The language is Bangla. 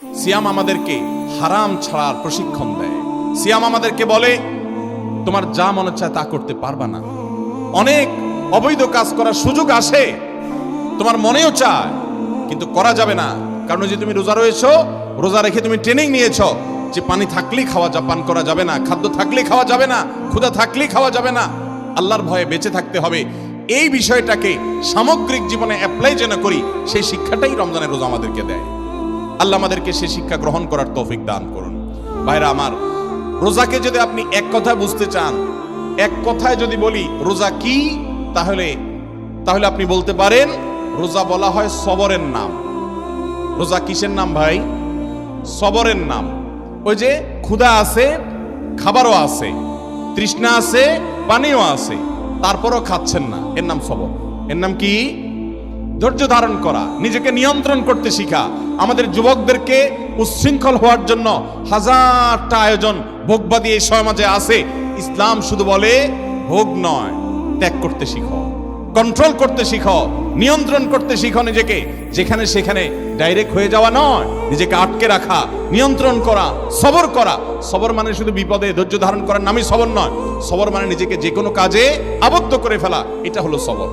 সিয়াম আমাদেরকে হারাম ছাড়ার প্রশিক্ষণ দেয়। সিয়াম আমাদেরকে বলে তোমার যা মনে চায় তা করতে পারবা না। অনেক অবৈধ কাজ করার সুযোগ আসে, তোমার মনেও চায় কিন্তু করা যাবে না। কারণ যে তুমি রোজা রয়েছো, রোজা রেখে তুমি ট্রেনিং নিয়েছো যে পানি থাকলেই খাওয়া পান করা যাবে না, খাদ্য থাকলেই খাওয়া যাবে না, ক্ষুধা থাকলেই খাওয়া যাবে না, আল্লাহর ভয়ে বেঁচে থাকতে হবে। এই বিষয়টাকে সামগ্রিক জীবনে অ্যাপ্লাই যেন করি, সেই শিক্ষাটাই রমজানের রোজা আমাদেরকে দেয়। আল্লাহ আমাদেরকে সেই শিক্ষা গ্রহণ করার তৌফিক দান করুন। ভাইরা আমার, রোজাকে যদি আপনি এক কথায় বুঝতে চান, এক কথায় যদি বলি রোজা কি, তাহলে আপনি বলতে পারেন রোজা বলা হয় সবরের নাম। রোজা কিসের নাম ভাই? সবরের নাম। ওই যে ক্ষুধা আছে, খাবারও আছে, তৃষ্ণা আছে, পানিও আছে, তারপরও খাচ্ছেন না, এর নাম সবর। এর নাম কি? ধৈর্য ধারণ করা, নিজেকে নিয়ন্ত্রণ করতে শিখা। আমাদের যুবকদেরকে উচ্ছৃঙ্খল হওয়ার জন্য হাজারটা আয়োজন ভোগবাদী এই সমাজে আছে। ইসলাম শুধু বলে ভোগ নয়, ত্যাগ করতে শিখো, কন্ট্রোল করতে শিখো, নিয়ন্ত্রণ করতে শিখো নিজেকে। যেখানে সেখানে ডাইরেক্ট হয়ে যাওয়া নয়, নিজেকে আটকে রাখা, নিয়ন্ত্রণ করা, সবর করা। সবর মানে শুধু বিপদে ধৈর্য ধারণ করার নামই সবর নয়। সবর মানে নিজেকে যে কোনো কাজে আবদ্ধ করে ফেলা, এটা হলো সবর।